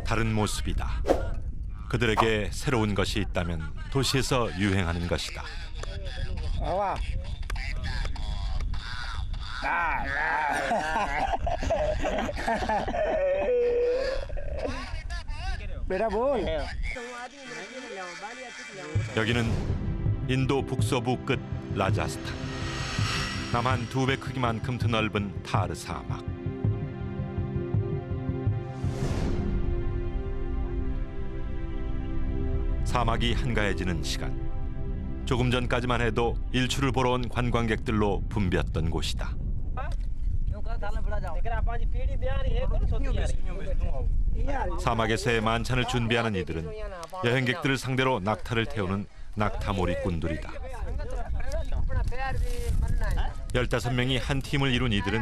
다른 모습이다. 그들에게 새로운 것이 있다면 도시에서 유행하는 것이다. 와. बेटा बोल. 여기는 인도 북서부 끝 라자스탄. 남한 2배 크기만큼 드넓은 타르 사막. 사막이 한가해지는 시간. 조금 전까지만 해도 일출을 보러 온 관광객들로 붐볐던 곳이다. 사막에서의 만찬을 준비하는 이들은 여행객들을 상대로 낙타를 태우는 낙타몰이꾼들이다. 15명이 한 팀을 이룬 이들은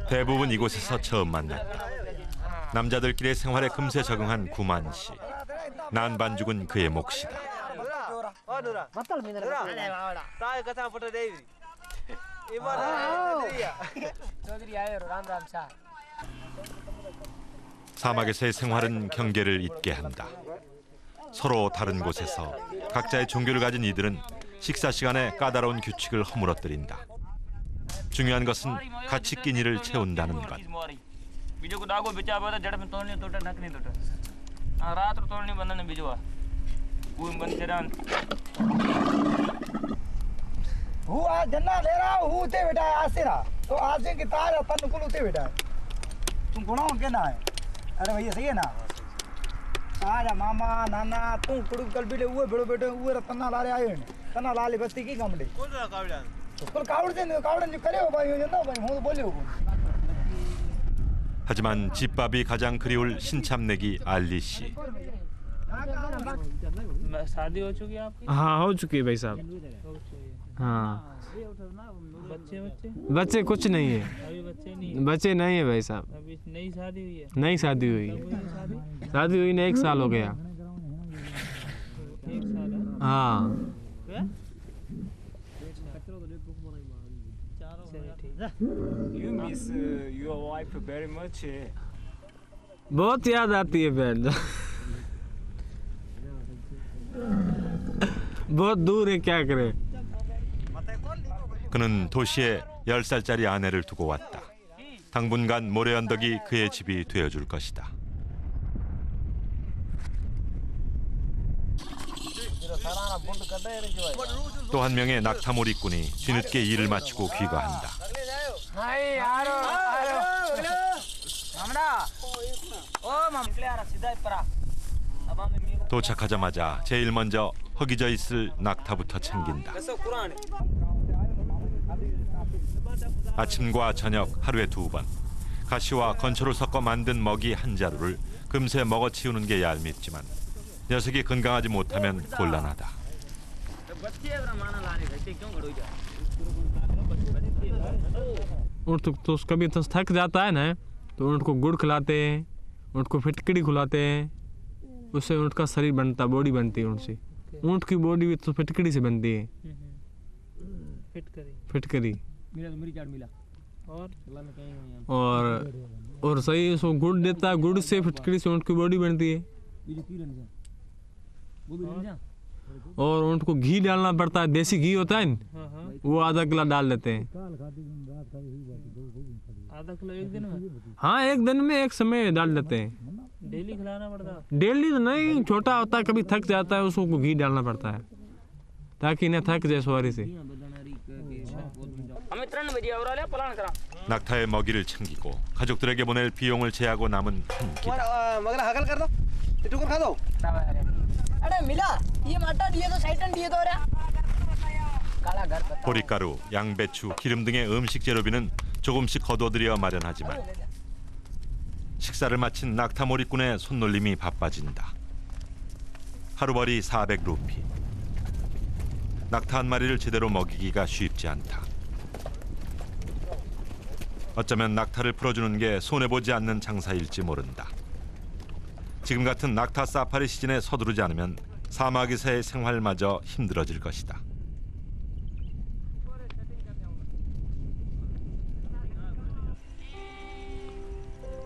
대부분 이곳에서 처음 만났다. 남자들끼리의 생활에 금세 적응한 구만 씨. 난반죽은 그의 몫이다. 사막에서의 생활은 경계를 잊게 한다. 서로 다른 곳에서 각자의 종교를 가진 이들은 식사 시간에 까다로운 규칙을 허물어뜨린다. 중요한 것은 같이 끼니를 채운다는 것. हूँ आज जन्ना ले रहा हूँ उते बेटा आज से रहा तो आज से कितना आ जाता नुकुल उते बेटा तुम गुना के ना है अरे भैया सही है ना आजा मामा नाना तुम कुड़ुक कल भी ले हुए बेड़ो बेटे हुए रतना लारे आए हैं तना लाले बस्ती की कमड़े कौन सा कावड़ा तो कल कावड़न जो करे हो भाई हो जंदा भाई हूँ बोले हो 하지만 집밥이 가장 그리울 신참내기 알리 씨. शादी हो चुकी है आपकी? हाँ हो चुकी है भाई साहब। हाँ बच्चे बच्चे बच्चे कुछ नहीं है। अभी बच्चे नहीं है भाई साहब। अभी नई शादी हुई है। नई शादी हुई शादी हुई ने 1 साल हो गया। 1 साल है? हाँ You miss your wife very much. बहुत याद आती है बहन। बहुत दूर है क्या करे। 그는 도시에 10살짜리 아내를 두고 왔다. 당분간 모래 언덕이 그의 집이 되어줄 것이다. 또 한 명의 낙타몰이꾼이 뒤늦게 일을 마치고 귀가한다. 도착하자마자 제일 먼저 허기져 있을 낙타부터 챙긴다. 아침과 저녁 하루에 2번 가시와 건초를 섞어 만든 먹이 한 자루를 금세 먹어치우는 게 얄밉지만 녀석이 건강하지 못하면 곤란하다. ऊँट तो कभी तो थक जाता है ना तो ऊँट को गुड़ खिलाते हैं, ऊँट को फिटकड़ी खिलाते हैं, उससे ऊँट का शरीर बनता, बॉडी बनती है ऊँट से। ऊँट की बॉडी भी तो फिटकड़ी से बनती है। फिटकड़ी और सही उसको गुड़ देता है, गुड़ से फिटकड़ी से ऊँट की बॉडी बनती है। और ऊँट को घी डालना पड़ता है, देसी घी होता है ना, वो आधा किलो डाल देते हैं। आधा किलो एक दिन में? हाँ एक दिन में एक समय डाल देते हैं। डेली खिलाना पड़ता है? डेली तो नहीं, छोटा होता है कभी थक जाता है उसको घी डालना पड़ता है ताकि इन्हें थक जाए सवारी से। 낙타의 먹이를 챙기고 가족들에게 보낼 비용을 제하고 남은 한 끼. मगर हगल कर दो टुकर खा दो अरे मिला ये मटन दिए तो साइटन दिए तो रे काला घर पता 보리가루, 양배추, 기름 등의 음식 재료비는 조금씩 거둬들여 마련하지만 식사를 마친 낙타몰이꾼의 손놀림이 바빠진다. 하루벌이 400루피. 낙타 한 마리를 제대로 먹이기가 쉽지 않다. 어쩌면 낙타를 풀어주는 게 손해보지 않는 장사일지 모른다. 지금 같은 낙타 사파리 시즌에 서두르지 않으면 사막에서의 생활마저 힘들어질 것이다.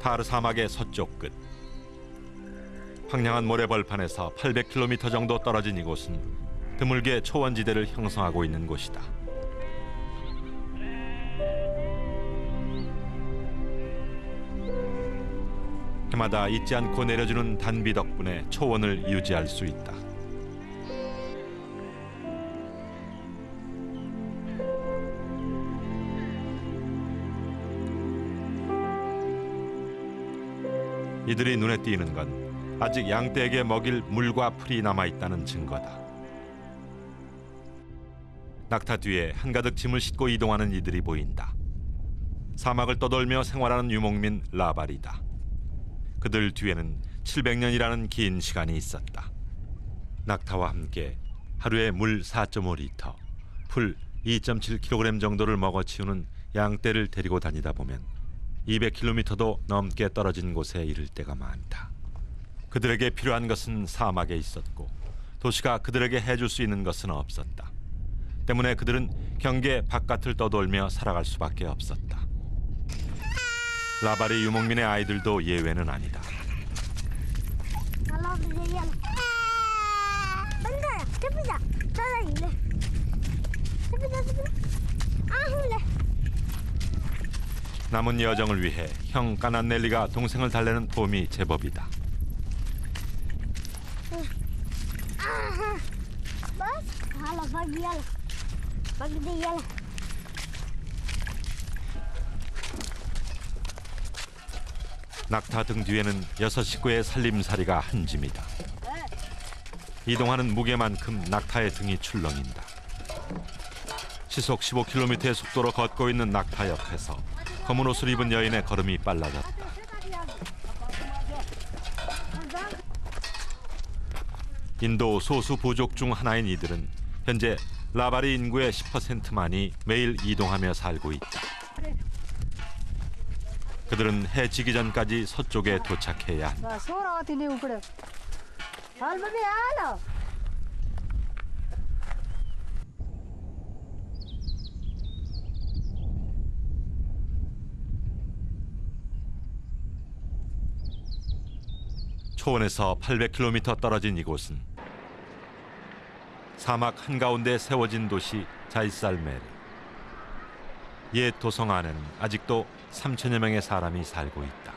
타르 사막의 서쪽 끝. 황량한 모래벌판에서 800km 정도 떨어진 이곳은 드물게 초원지대를 형성하고 있는 곳이다. 해마다 잊지 않고 내려주는 단비 덕분에 초원을 유지할 수 있다. 이들이 눈에 띄는 건 아직 양떼에게 먹일 물과 풀이 남아있다는 증거다. 낙타 뒤에 한가득 짐을 싣고 이동하는 이들이 보인다. 사막을 떠돌며 생활하는 유목민 라발이다. 그들 뒤에는 700년이라는 긴 시간이 있었다. 낙타와 함께 하루에 물 4.5리터, 풀 2.7kg 정도를 먹어치우는 양떼를 데리고 다니다 보면 200km도 넘게 떨어진 곳에 이를 때가 많다. 그들에게 필요한 것은 사막에 있었고 도시가 그들에게 해줄 수 있는 것은 없었다. 때문에 그들은 경계 바깥을 떠돌며 살아갈 수밖에 없었다. 라발이 유목민의 아이들도 예외는 아니다. 남은 여정을 위해 형 까난넬리가 동생을 달래는 폼이 제법이다. 낙타 등 뒤에는 6 식구의 살림살이가 한 짐이다. 이동하는 무게만큼 낙타의 등이 출렁인다. 시속 15km의 속도로 걷고 있는 낙타 옆에서 검은 옷을 입은 여인의 걸음이 빨라졌다. 인도 소수 부족 중 하나인 이들은 현재 라바리 인구의 10%만이 매일 이동하며 살고 있다. 그들은 해 지기 전까지 서쪽에 도착해야 한다. 초원에서 800km 떨어진 이곳은 사막 한가운데 세워진 도시 자이살메르. 옛 도성 안에는 아직도 3천여 명의 사람이 살고 있다.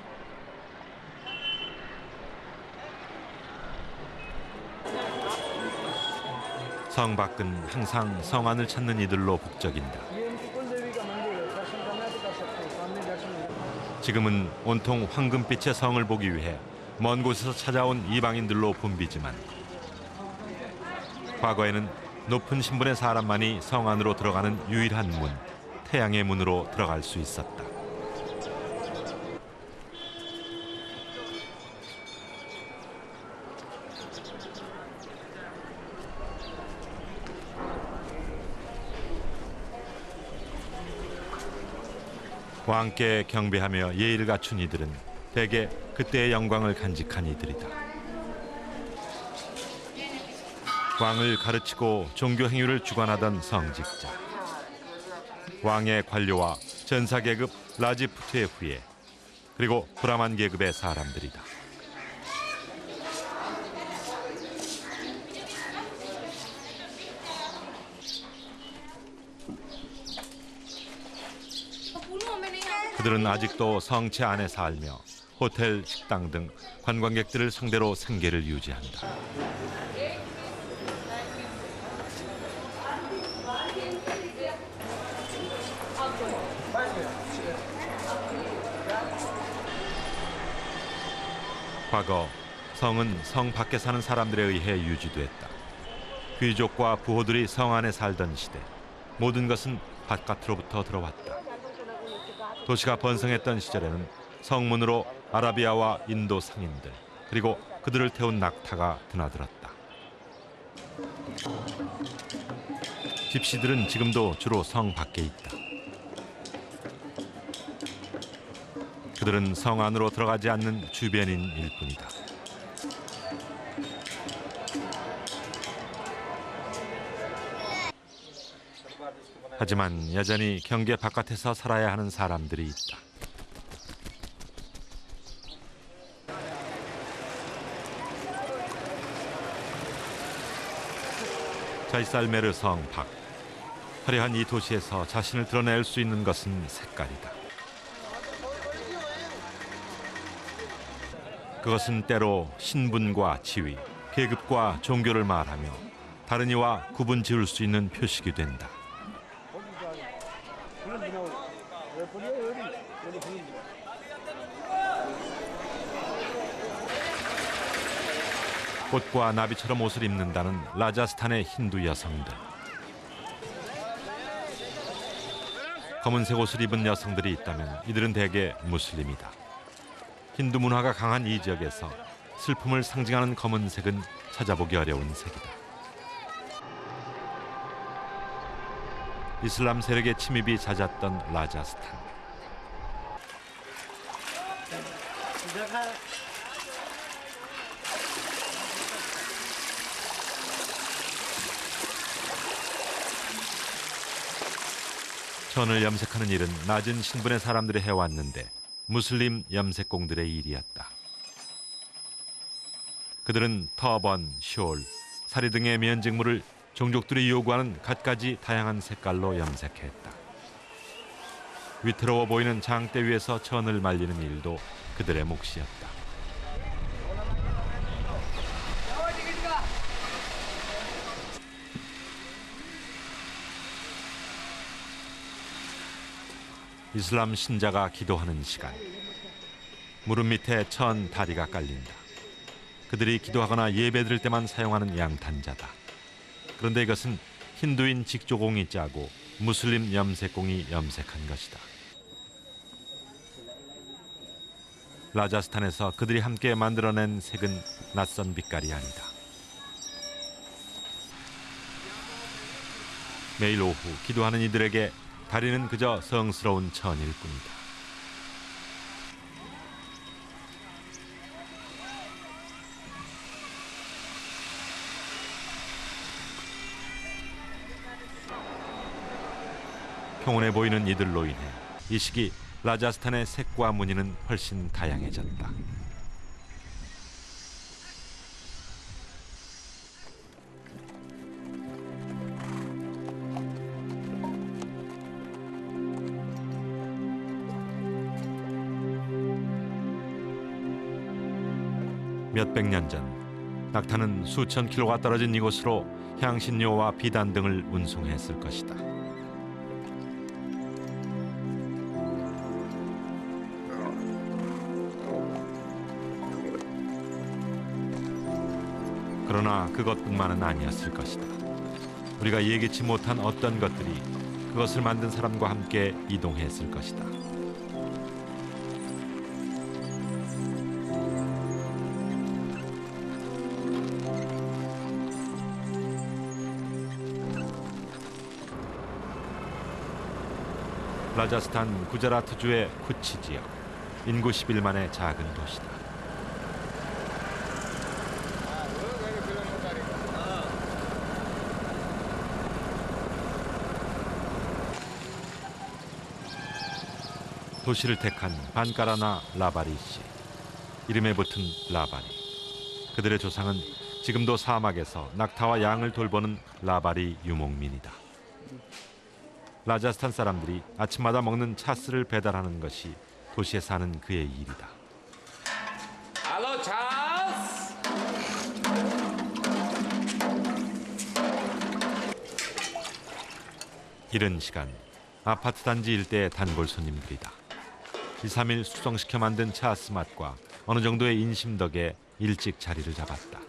성 밖은 항상 성 안을 찾는 이들로 북적인다. 지금은 온통 황금빛의 성을 보기 위해 먼 곳에서 찾아온 이방인들로 붐비지만 과거에는 높은 신분의 사람만이 성 안으로 들어가는 유일한 문, 태양의 문으로 들어갈 수 있었다. 왕께 경배하며 예의를 갖춘 이들은 대개 그때의 영광을 간직한 이들이다. 왕을 가르치고 종교 행위를 주관하던 성직자, 왕의 관료와 전사 계급 라지푸트의 후예, 그리고 브라만 계급의 사람들이다. 그들은 아직도 성체 안에 살며 호텔, 식당 등 관광객들을 상대로 생계를 유지한다. 과거 성은 성 밖에 사는 사람들에 의해 유지됐다. 귀족과 부호들이 성 안에 살던 시대, 모든 것은 바깥으로부터 들어왔다. 도시가 번성했던 시절에는 성문으로 아라비아와 인도 상인들, 그리고 그들을 태운 낙타가 드나들었다. 집시들은 지금도 주로 성 밖에 있다. 그들은 성 안으로 들어가지 않는 주변인일 뿐이다. 하지만 여전히 경계 바깥에서 살아야 하는 사람들이 있다. 자이살메르 성 밖. 화려한 이 도시에서 자신을 드러낼 수 있는 것은 색깔이다. 그것은 때로 신분과 지위, 계급과 종교를 말하며 다른 이와 구분 지을 수 있는 표식이 된다. 꽃과 나비처럼 옷을 입는다는 라자스탄의 힌두 여성들. 검은색 옷을 입은 여성들이 있다면 이들은 대개 무슬림이다. 힌두 문화가 강한 이 지역에서 슬픔을 상징하는 검은색은 찾아보기 어려운 색이다. 이슬람 세력의 침입이 잦았던 라자스탄. 천을 염색하는 일은 낮은 신분의 사람들이 해왔는데 무슬림 염색공들의 일이었다. 그들은 터번, 숄, 사리 등의 면직물을 종족들이 요구하는 갖가지 다양한 색깔로 염색했다. 위태로워 보이는 장대 위에서 천을 말리는 일도 그들의 몫이었다. 이슬람 신자가 기도하는 시간. 무릎 밑에 천 다리가 깔린다. 그들이 기도하거나 예배드릴 때만 사용하는 양탄자다. 그런데 이것은 힌두인 직조공이 짜고 무슬림 염색공이 염색한 것이다. 라자스탄에서 그들이 함께 만들어낸 색은 낯선 빛깔이 아니다. 매일 오후 기도하는 이들에게 다리는 그저 성스러운 천일 뿐이다. 평온해 보이는 이들로 인해 이 시기 라자스탄의 색과 무늬는 훨씬 다양해졌다. 몇백 년 전 낙타는 수천 킬로가 떨어진 이곳으로 향신료와 비단 등을 운송했을 것이다. 그러나 그것뿐만은 아니었을 것이다. 우리가 예기치 못한 어떤 것들이 그것을 만든 사람과 함께 이동했을 것이다. 라자스탄 구자라트주의 쿠치 지역, 인구 11만의 작은 도시다. 도시를 택한 반까라나 라바리 씨, 이름에 붙은 라바리. 그들의 조상은 지금도 사막에서 낙타와 양을 돌보는 라바리 유목민이다. 라자스탄 사람들이 아침마다 먹는 차스를 배달하는 것이 도시에 사는 그의 일이다. Hello, Charles. 이른 시간 아파트 단지 일대의 단골 손님들이다. 2, 3일 숙성시켜 만든 차스 맛과 어느 정도의 인심 덕에 일찍 자리를 잡았다.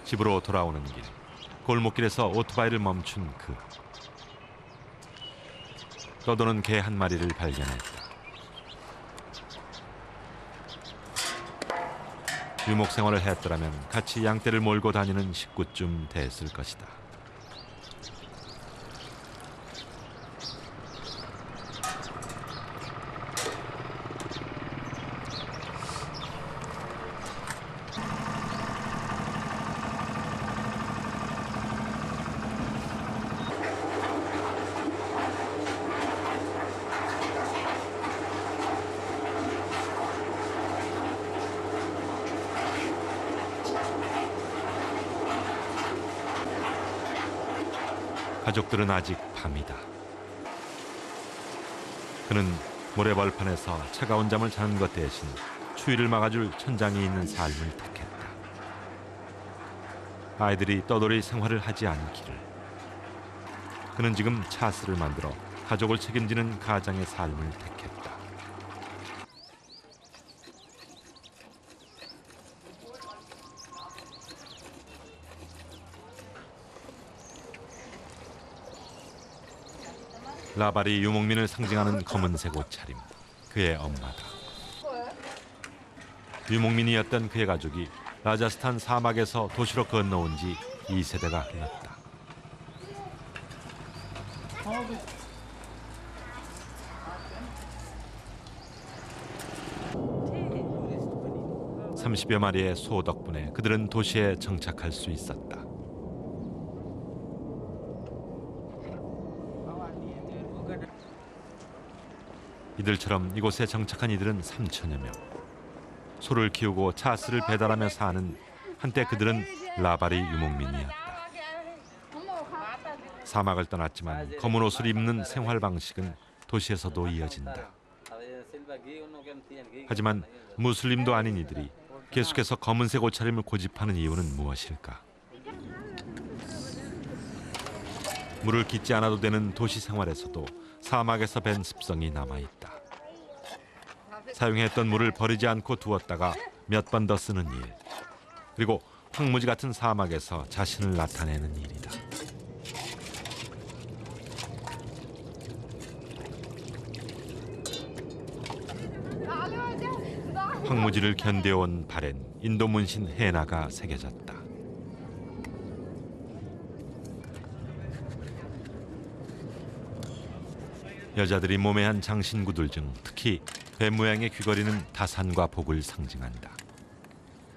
집으로 돌아오는 길, 골목길에서 오토바이를 멈춘 그. 떠도는 개 한 마리를 발견했다. 유목 생활을 했더라면 같이 양떼를 몰고 다니는 식구쯤 됐을 것이다. 가족들은 아직 밤이다. 그는 모래벌판에서 차가운 잠을 자는 것 대신 추위를 막아줄 천장이 있는 삶을 택했다. 아이들이 떠돌이 생활을 하지 않기를. 그는 지금 차스를 만들어 가족을 책임지는 가장의 삶을 택했다. 라바리 유목민을 상징하는 검은색 옷차림, 그의 엄마다. 유목민이었던 그의 가족이 라자스탄 사막에서 도시로 건너온 지 2세대가 흘렀다. (30여) 마리의 소 덕분에 그들은 도시에 정착할 수 있었다. 이들처럼 이곳에 정착한 이들은 3천여 명. 소를 키우고 차스를 배달하며 사는 한때 그들은 라바리 유목민이었다. 사막을 떠났지만 검은 옷을 입는 생활 방식은 도시에서도 이어진다. 하지만 무슬림도 아닌 이들이 계속해서 검은색 옷차림을 고집하는 이유는 무엇일까? 물을 깃지 않아도 되는 도시 생활에서도 사막에서 밴 습성이 남아있다. 사용했던 물을 버리지 않고 두었다가 몇 번 더 쓰는 일. 그리고 황무지 같은 사막에서 자신을 나타내는 일이다. 황무지를 견뎌온 발엔 인도 문신 헤나가 새겨졌다. 여자들이 몸에 한 장신구들 중 특히 뱀 모양의 귀걸이는 다산과 복을 상징한다.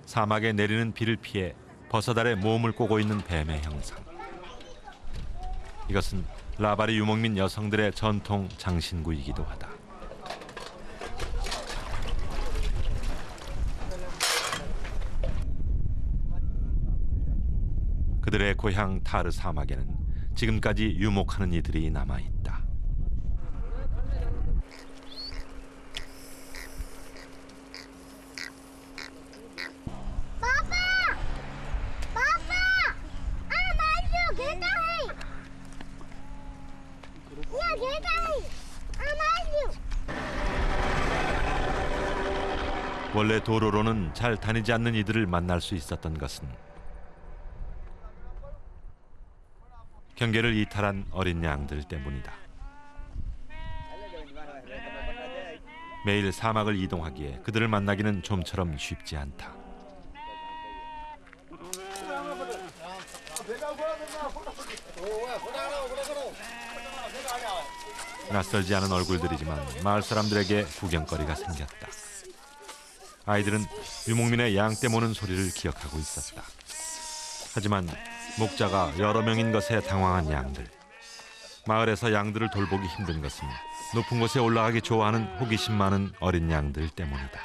사막에 내리는 비를 피해 버섯 아래 몸을 꼬고 있는 뱀의 형상. 이것은 라바리 유목민 여성들의 전통 장신구이기도 하다. 그들의 고향 타르 사막에는 지금까지 유목하는 이들이 남아있다. 원래 도로로는 잘 다니지 않는 이들을 만날 수 있었던 것은 경계를 이탈한 어린 양들 때문이다. 매일 사막을 이동하기에 그들을 만나기는 좀처럼 쉽지 않다. 낯설지 않은 얼굴들이지만 마을 사람들에게 구경거리가 생겼다. 아이들은 유목민의 양떼 모는 소리를 기억하고 있었다. 하지만 목자가 여러 명인 것에 당황한 양들. 마을에서 양들을 돌보기 힘든 것은 높은 곳에 올라가기 좋아하는 호기심 많은 어린 양들 때문이다.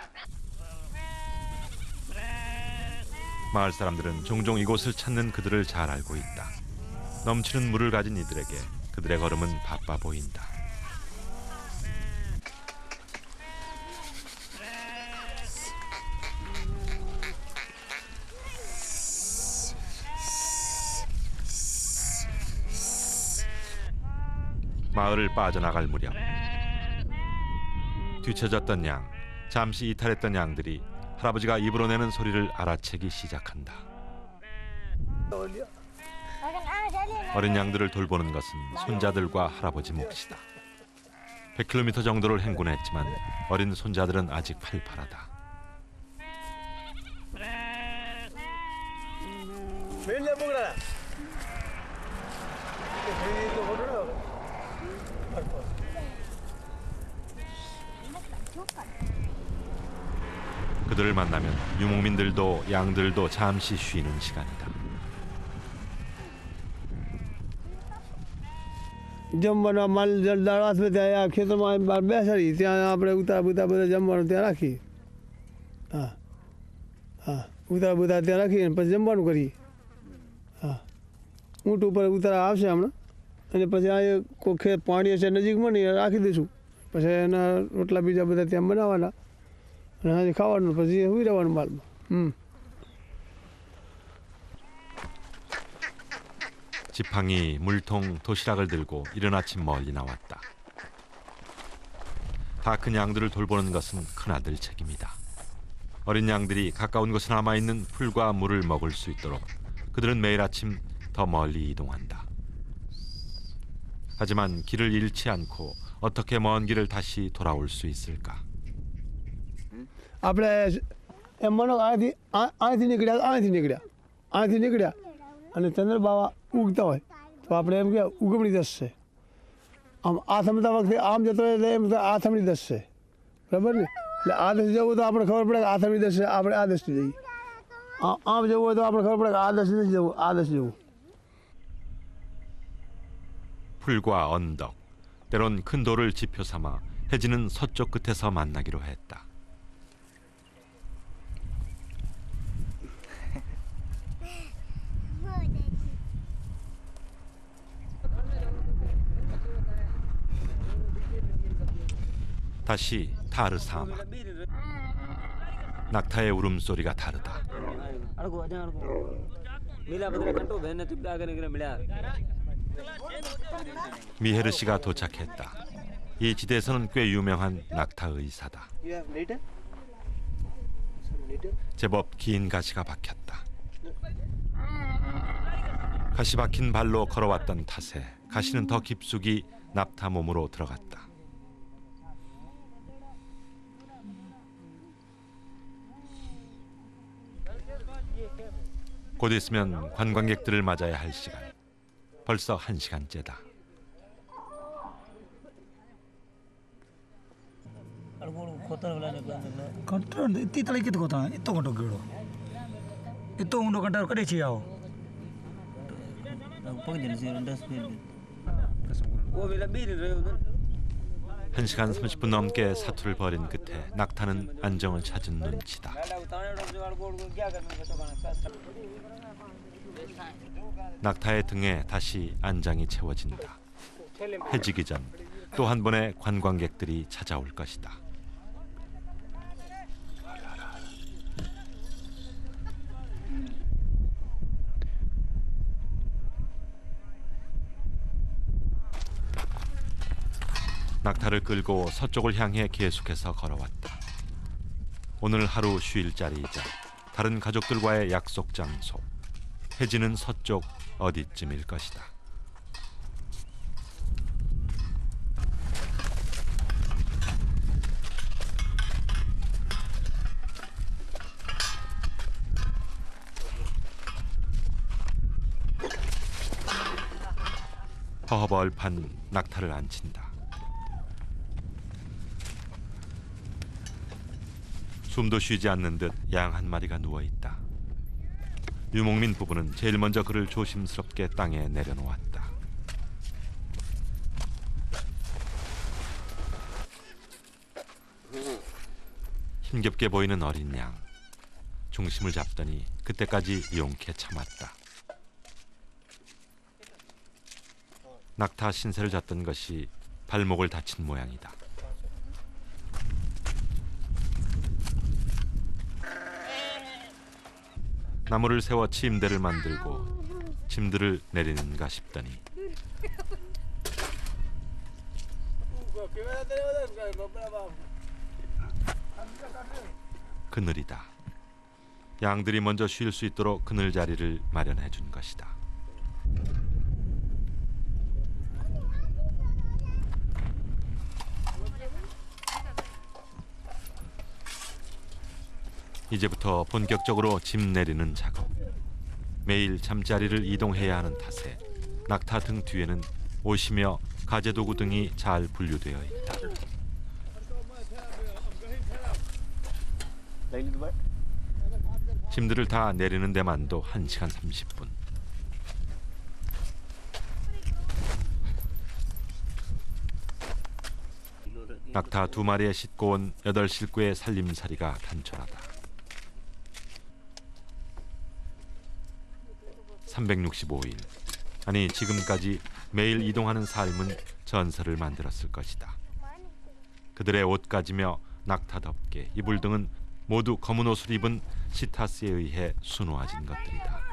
마을 사람들은 종종 이곳을 찾는 그들을 잘 알고 있다. 넘치는 물을 가진 이들에게 그들의 걸음은 바빠 보인다. 마을을 빠져나갈 무렵 뒤처졌던 양, 잠시 이탈했던 양들이 할아버지가 입으로 내는 소리를 알아채기 시작한다. 어린 양들을 돌보는 것은 손자들과 할아버지 몫이다. 100km 정도를 행군했지만 어린 손자들은 아직 팔팔하다. 그들을 만나면 유목민들도 양들도 잠시 쉬는 시간이다. જમવાના માલ દાળાસ में आया खेतों में બેસરી ત્યાં આપણે ઉતાર બુતા બધા જમવાનું ત્યાં રાખી હા હા ઉતાર બુતા ત્યાં રાખી પછી જમવાનું કરી હા ઊંટ ઉપર ઉતાર આવશે હમણાં અને પછી આ કોઈ ખેત પાણી હશે નજીકમાં નહીં રાખી દઈશું પછી એના રોટલા બીજા બધા ત્યાં બનાવવાના અને હાજે ખાવાનું પછી સુઈ રહેવાનું માલમાં. 지팡이, 물통, 도시락을 들고 이른 아침 멀리 나왔다. 다 큰 양들을 돌보는 것은 큰아들 책임이다. 어린 양들이 가까운 곳에 남아있는 풀과 물을 먹을 수 있도록 그들은 매일 아침 더 멀리 이동한다. 하지만 길을 잃지 않고 어떻게 먼 길을 다시 돌아올 수 있을까? આપણે એમ માનો અહીંથી નીકળ્યા અને ચંદ્રબાવા ઉગતા હોય તો આપણે એમ કે ઉગમણી દસ છે. આમ આ થમતા વખતે આમ જતો હોય એટલે એમ આ થમણી દસ છે, બરાબર ને? એટલે આ દસ જવું તો આપણે ખબર પડે કે આ થમણી દસ છે, આપણે આ દસથી જઈએ. આમ જવું હોય તો આપણે ખબર પડે કે આ દસથી નથી જવું, આ દસ જવું. 풀과 언덕, 때론 큰 돌을 지표 삼아 혜진은 서쪽 끝에서 만나기로 했다. 다시 타르 사막. 낙타의 울음소리가 다르다. 미헤르 씨가 도착했다. 이 지대에서는 꽤 유명한 낙타 의사다. 제법 긴 가시가 박혔다. 가시 박힌 발로 걸어왔던 탓에 가시는 더 깊숙이 낙타 몸으로 들어갔다. 곧 있으면 관광객들을 맞아야 할 시간. 벌써 1시간째다. કંટ્રોલ ઇત્તી તળી કિત કોતા ઇત્તો કંટો ગેડો ઇત્તો ઊંડો કંટાર કરે છે આવો 오 વેલા બીરી રહ્યો 1시간 30분 넘게 사투를 벌인 끝에 낙타는 안정을 찾은 눈치다. 낙타의 등에 다시 안장이 채워진다. 해지기 전 또 한 번의 관광객들이 찾아올 것이다. 낙타를 끌고 서쪽을 향해 계속해서 걸어왔다. 오늘 하루 쉴 자리이자 다른 가족들과의 약속 장소. 혜진은 서쪽 어디쯤일 것이다. 허허벌판 낙타를 앉힌다. 숨도 쉬지 않는 듯 양 한 마리가 누워있다. 유목민 부부는 제일 먼저 그를 조심스럽게 땅에 내려놓았다. 힘겹게 보이는 어린 양. 중심을 잡더니 그때까지 용케 참았다. 낙타 신세를 졌던 것이 발목을 다친 모양이다. 나무를 세워 침대를 만들고 짐들을 내리는가 싶더니 그늘이다. 양들이 먼저 쉴 수 있도록 그늘 자리를 마련해 준 것이다. 이제부터 본격적으로 짐 내리는 작업. 매일 잠자리를 이동해야 하는 탓에 낙타 등 뒤에는 옷이며 가재도구 등이 잘 분류되어 있다. 짐들을 다 내리는 데만도 1시간 30분. 낙타 2마리에 싣고 온 8식구의 살림살이가 단촐하다. 365일 아니 지금까지 매일 이동하는 삶은 전설을 만들었을 것이다. 그들의 옷가지며 낙타덮개, 이불 등은 모두 검은 옷을 입은 시타스에 의해 수놓아진 것들이다.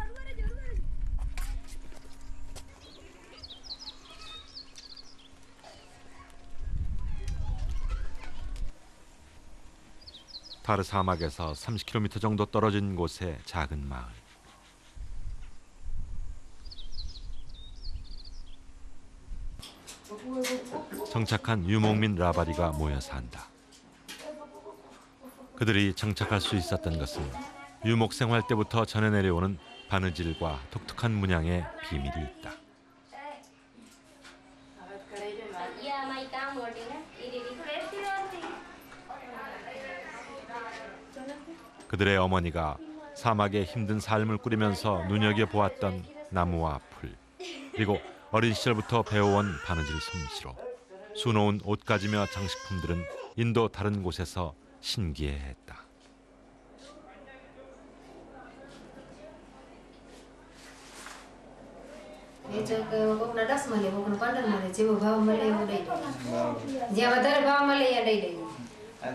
타르 사막에서 30km 정도 떨어진 곳의 작은 마을. 정착한 유목민 라바리가 모여 산다. 그들이 정착할 수 있었던 것은 유목 생활 때부터 전해 내려오는 바느질과 독특한 문양의 비밀이 있다. 그들의 어머니가 사막의 힘든 삶을 꾸리면서 눈여겨보았던 나무와 풀, 그리고 어린 시절부터 배워온 바느질 솜씨로 수놓은 옷가지며 장식품들은 인도 다른 곳에서 신기해했다.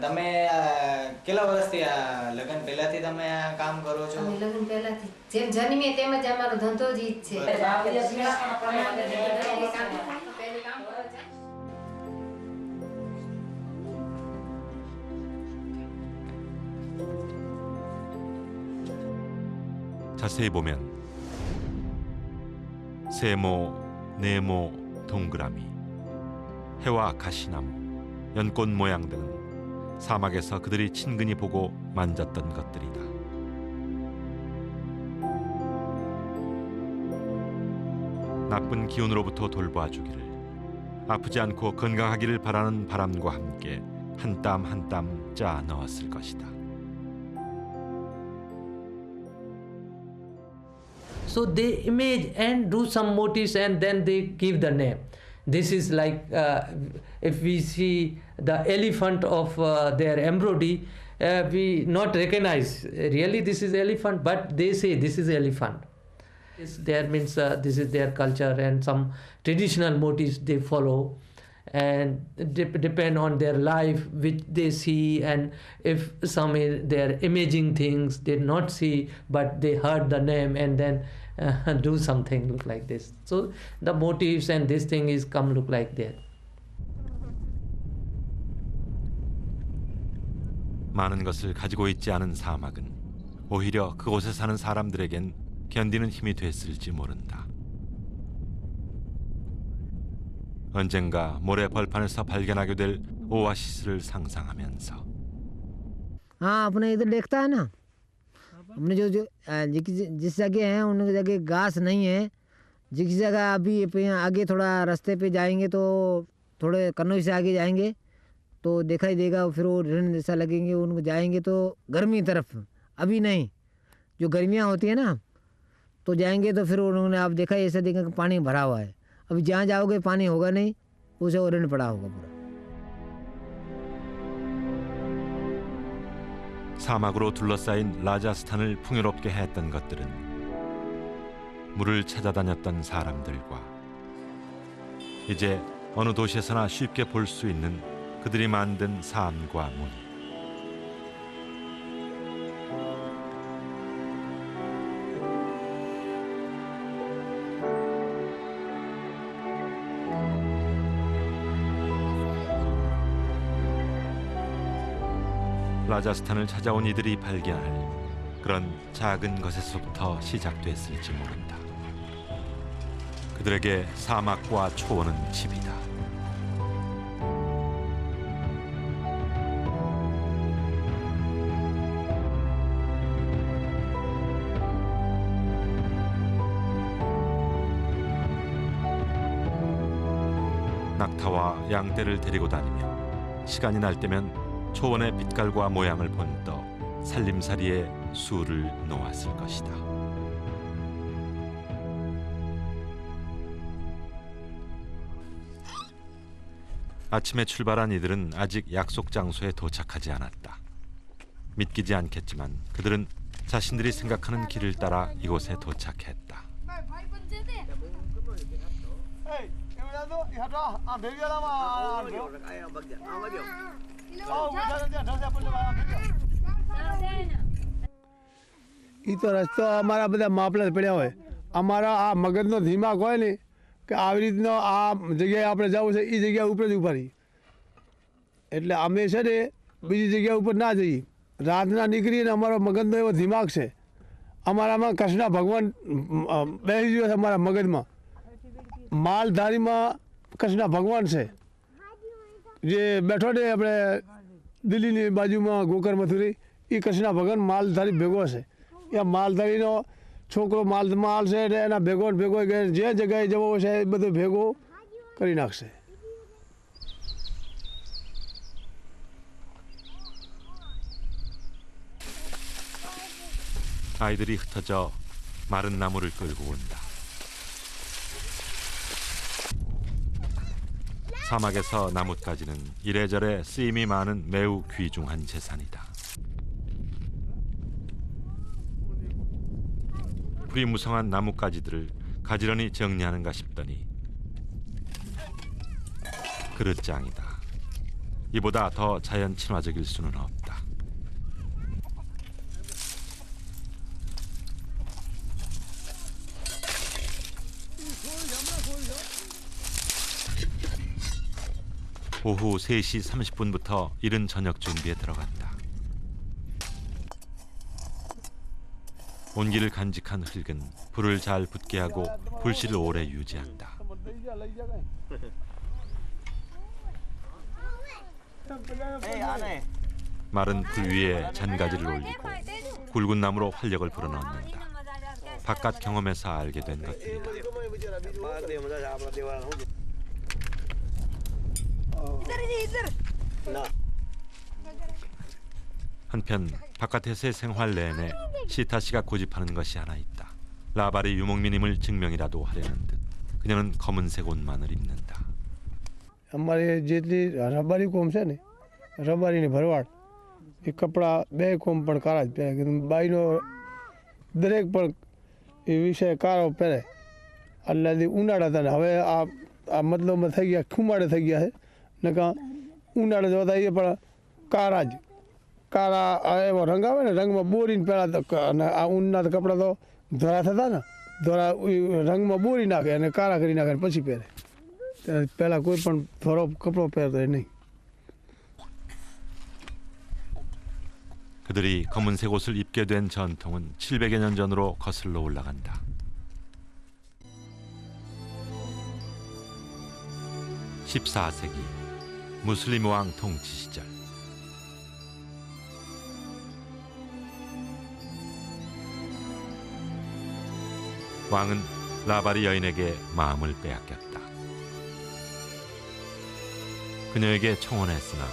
તમે કેટલા વર્ષથી લગ્ન પહેલાથી તમે આ કામ કરો છો? અમે લગ્ન પહેલાથી જેમ જન્મીએ તેમ જ અમારો ધંધો જ ઈ જ છે. 자세히 보면 세모, 네모, 동그라미, 해와 가시나무, 연꽃 모양 등은 사막에서 그들이 친근히 보고 만졌던 것들이다. 나쁜 기운으로부터 돌봐주기를, 아프지 않고 건강하기를 바라는 바람과 함께 한 땀 한 땀 짜 넣었을 것이다. So they image and do some motifs and then they give the name. This is like if we see the elephant of their embroidery, we not recognize really this is elephant, but they say this is elephant. There means this is their culture and some traditional motifs they follow, and depend on their life which they see, and if some their imaging things they not see but they heard the name and then do something look like this. So the motifs and this thing is come look like that. 많은 것을 가지고 있지 않은 사막은 오히려 그곳에 사는 사람들에겐 견디는 힘이 됐을지 모른다. 언젠가 모래 벌판에서 발견하게 될 오아시스를 상상하면서 हाँ अपने इधर देखता है ना, अपने जो जिस जगह है उन जगह घास नहीं है, जिस जगह अभी आगे थोड़ा रास्ते पे जाएंगे तो थोड़े कन्नौज से आगे जाएंगे तो दिखाई देगा, फिर वो ऋण जैसा लगेंगे, उनको जाएंगे तो गर्मी तरफ, अभी नहीं जो गर्मियाँ होती है ना तो जाएंगे तो फिर उन्होंने आप देखा ऐसा देखा कि पानी भरा हुआ है, अभी जहाँ जाओगे पानी होगा नहीं, उसे ऋण पड़ा होगा पूरा. 사막으로 둘러싸인 라자스탄을 풍요롭게 했던 것들은 물을 찾아다녔던 사람들과 이제 어느 도시에서나 쉽게 볼 수 있는 그들이 만든 삶과 무늬. 라자스탄을 찾아온 이들이 발견할 그런 작은 것에서부터 시작됐을지 모른다. 그들에게 사막과 초원은 집이다. 낙타와 양떼를 데리고 다니며 시간이 날 때면 초원의 빛깔과 모양을 본떠 살림살이에 수를 놓았을 것이다. 아침에 출발한 이들은 아직 약속 장소에 도착하지 않았다. 믿기지 않겠지만 그들은 자신들이 생각하는 길을 따라 이곳에 도착했다. એ તો રસ્તો અમારા બધા માપલા પડ્યા હોય. અમારા આ મગજનો દિમાગ હોય ને કે આવી રીતનો આ જગ્યાએ આપણે જવું છે એ જગ્યા ઉપર જ ઊભા રહીએ. એટલે અમે છે ને બીજી જગ્યા ઉપર ના જઈએ. રાતના નીકળીને અમારો મગજનો એવો દિમાગ છે. અમારામાં કૃષ્ણ ભગવાન બેસી ગયો છે અમારા મગજમાં. માલધારીમાં કૃષ્ણ ભગવાન છે જે બેઠો ને આપણે દિલ્હીની બાજુમાં ગોકર મથુરી. એ કૃષ્ણ ભગવાન માલધારી ભેગો છે. એ માલધારીનો છોકરો માલ છે એટલે એના ભેગો ભેગો જે જગ્યાએ જવો છે એ બધું ભેગો કરી નાખશે. 아이들이 흩어져 마른 나무를 끌고 온다. 사막에서 나뭇가지는 이래저래 쓰임이 많은 매우 귀중한 재산이다. 풀이 무성한 나뭇가지들을 가지런히 정리하는가 싶더니 그릇장이다. 이보다 더 자연 친화적일 수는 없다. 오후 3시 30분부터 이른 저녁 준비에 들어간다. 온기를 간직한 흙은 불을 잘 붙게 하고 불씨를 오래 유지한다. 마른 불 위에 잔가지를 올리고 굵은 나무로 활력을 불어넣는다. 바깥 경험에서 알게 된 것들이다. 한편 바깥에서의 생활 내내 시타 씨가 고집하는 것이 하나 있다. 라바리 유목민임을 증명이라도 하려는 듯 그녀는 검은색 옷만을 입는다. અમારે જેટલી રબારી કોમ છે ને રબારીની ભરવાડ એ કપડાં બે કોમ પણ કાળા જ પહેરે. બાઈનો દરેક પણ એ વિષય કાળો પહેરે. એટલે ઉનાળા હતા ને હવે આ મતલબમાં થઈ ગયા ખુમાડે થઈ ગયા છે. નકા ઉનાળે જોતા એ પણ કાળા જ કાળા એવો રંગ આવે ને રંગમાં બોરીને પહેલાં અને આ ઊનના કપડાં તો ધોળા થતા ને ધોળા રંગમાં બોરી નાખે અને કાળા કરી નાખે પછી પહેરે. પહેલાં કોઈ પણ ધોળો કપડો પહેરતો નહીં. 그들이 검은색 옷을 입게 된 전통은 700여 년 전으로 거슬러 올라간다. (14세기) 무슬림 왕 통치 시절 왕은 라바리 여인에게 마음을 빼앗겼다. 그녀에게 청혼했으나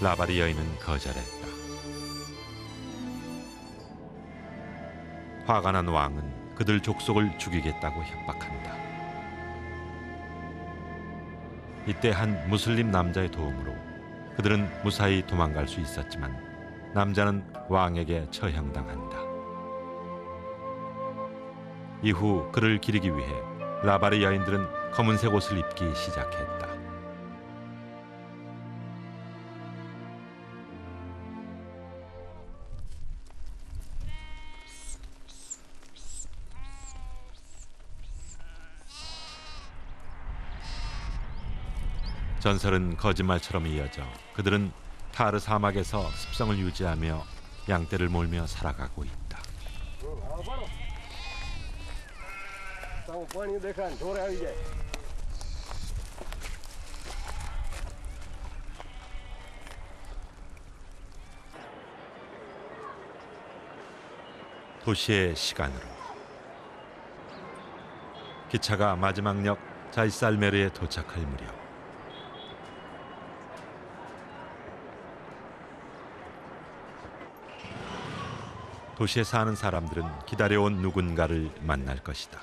라바리 여인은 거절했다. 화가 난 왕은 그들 족속을 죽이겠다고 협박한다. 이때 한 무슬림 남자의 도움으로 그들은 무사히 도망갈 수 있었지만 남자는 왕에게 처형당한다. 이후 그를 기리기 위해 라바리 여인들은 검은색 옷을 입기 시작했다. 전설은 거짓말처럼 이어져 그들은 타르 사막에서 습성을 유지하며 양떼를 몰며 살아가고 있다. 도시의 시간으로 기차가 마지막 역 자이살메르에 도착할 무렵 도시에 사는 사람들은 기다려온 누군가를 만날 것이다.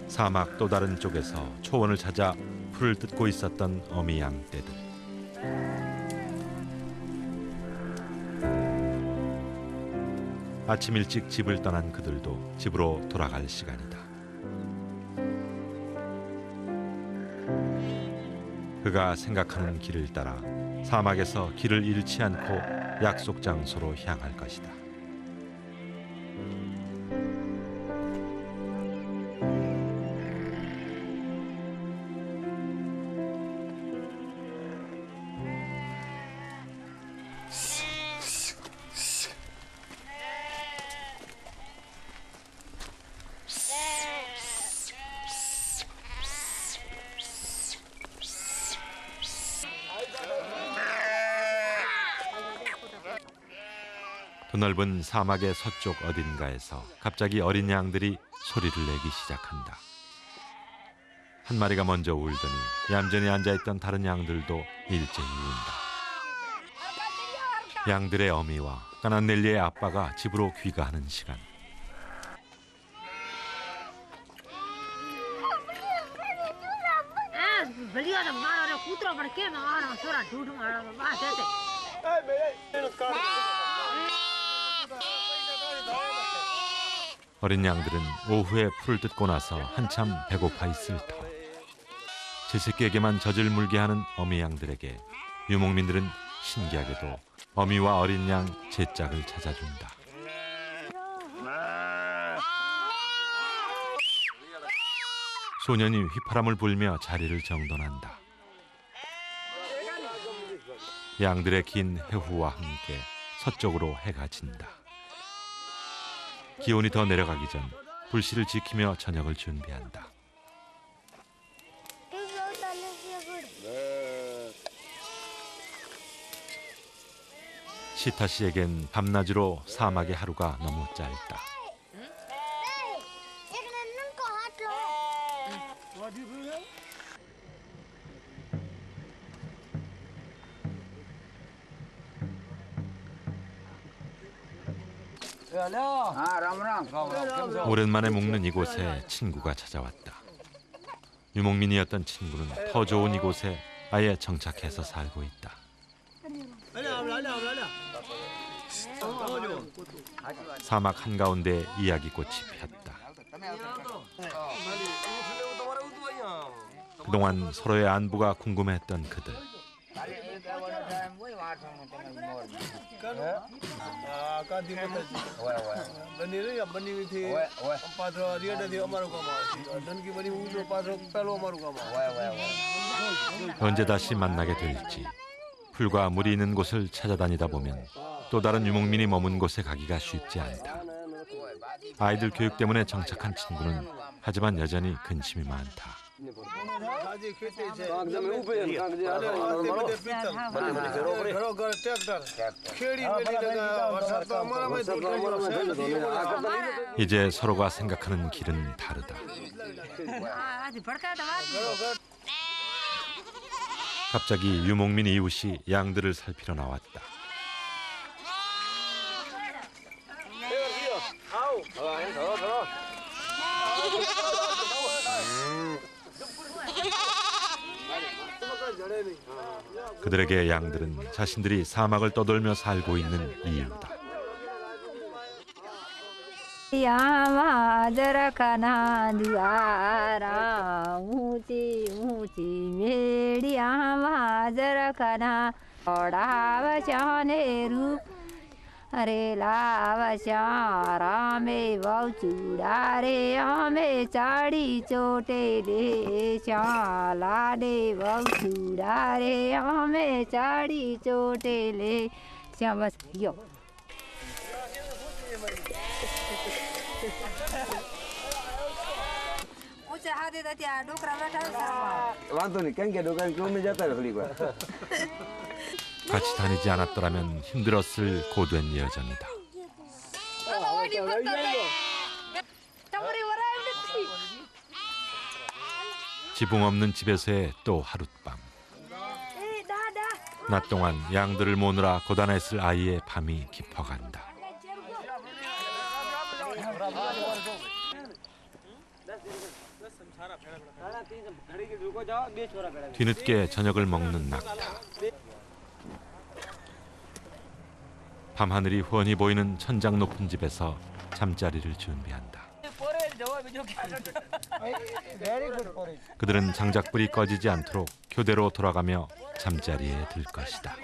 사막 또 다른 쪽에서 초원을 찾아 풀을 뜯고 있었던 어미 양떼들. 아침 일찍 집을 떠난 그들도 집으로 돌아갈 시간이다. 그가 생각하는 길을 따라 사막에서 길을 잃지 않고 약속 장소로 향할 것이다. 드넓은 사막의 서쪽 어딘가에서 갑자기 어린 양들이 소리를 내기 시작한다. 한 마리가 먼저 울더니 얌전히 앉아있던 다른 양들도 일제히 운다. 양들의 어미와 까난 넬리의 아빠가 집으로 귀가하는 시간. 어린 양들은 오후에 풀을 뜯고 나서 한참 배고파 있을 터. 제 새끼에게만 젖을 물게 하는 어미 양들에게 유목민들은 신기하게도 어미와 어린 양 제 짝을 찾아준다. 소년이 휘파람을 불며 자리를 정돈한다. 양들의 긴 해후와 함께 서쪽으로 해가 진다. 기온이 더 내려가기 전 불씨를 지키며 저녁을 준비한다. 시타 씨에겐 밤낮으로 사막의 하루가 너무 짧다. 오랜만에 묵는 이곳에 친구가 찾아왔다. 유목민이었던 친구는 더 좋은 이곳에 아예 정착해서 살고 있다. 사막 한가운데 이야기꽃이 피었다. 그동안 서로의 안부가 궁금했던 그들. 언제 다시 만나게 될지 풀과 물이 있는 곳을 찾아다니다 보면 또 다른 유목민이 머문 곳에 가기가 쉽지 않다. 아이들 교육 때문에 정착한 친구는 하지만 여전히 근심이 많다. 이제 서로가 생각하는 길은 다르다. 갑자기 유목민 이웃이 양들을 살피러 나왔다. 그들에게 양들은 자신들이 사막을 떠돌며 살고 있는 이유다. यामा दुआरा ऊंची ऊंची मेड़ियामा जरखना ओढ़ावशाने रूप अरे लावशारा में बहुचूड़ा रे हमें चाड़ी चोटे दे शाला दे बहुचूड़ा रे हमें चाड़ी चोटे ले श्यामस यो 같이 다니지 않았더라면 힘들었을 고된 여정이다. 지붕 없는 집에서의 또 하룻밤. 낮 동안 양들을 모느라 고단했을 아이의 밤이 깊어간다. 뒤늦게 저녁을 먹는 낙타. 밤하늘이 훤히 보이는 천장 높은 집에서 잠자리를 준비한다. 그들은 장작불이 꺼지지 않도록 교대로 돌아가며 잠자리에 들 것이다.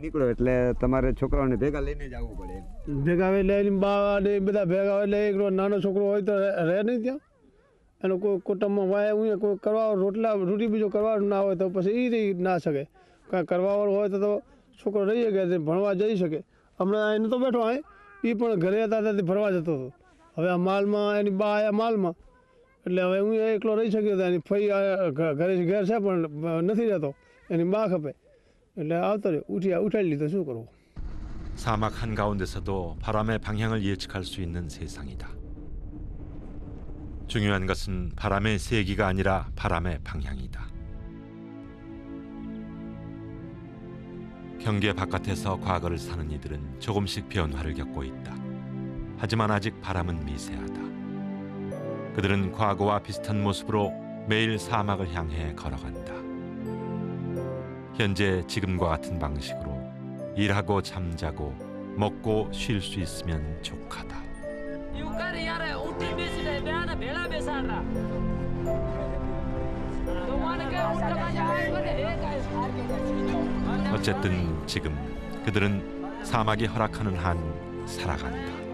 નીકળો એટલે તમારે છોકરાઓને ભેગા લઈને જવું પડે. ભેગા લઈને બા ને બધા ભેગા હોય એટલે એક નાનો છોકરો હોય તો રહે નહીં ત્યાં. એનો કોઈ કુટુંબમાં વાય હું કોઈ કરવા રોટલા રોટી બીજો કરવાનું ના હોય તો પછી એ રહી ના શકે. કાંઈ કરવાવાળું હોય તો છોકરો રહી શકે, ભણવા જઈ શકે. હમણાં એને તો બેઠો હોય એ પણ ઘરે હતા ત્યાંથી ફરવા જતો હતો. હવે આ માલમાં એની બા આવ્યા માલમાં એટલે હવે હું એકલો રહી શક્યો હતો. એની ફઈ ઘરે ઘેર છે પણ નથી રહેતો, એની બા ખપે એટલે આવતો રહ્યો. ઉઠાડી લીધો. શું કરવું? 사막 한가운데서도 바람의 방향을 예측할 수 있는 세상이다. 중요한 것은 바람의 세기가 아니라 바람의 방향이다. 경계 바깥에서 과거를 사는 이들은 조금씩 변화를 겪고 있다. 하지만 아직 바람은 미세하다. 그들은 과거와 비슷한 모습으로 매일 사막을 향해 걸어간다. 현재 지금과 같은 방식으로 일하고 잠자고 먹고 쉴 수 있으면 족하다. 어쨌든 지금 그들은 사막이 허락하는 한 살아간다.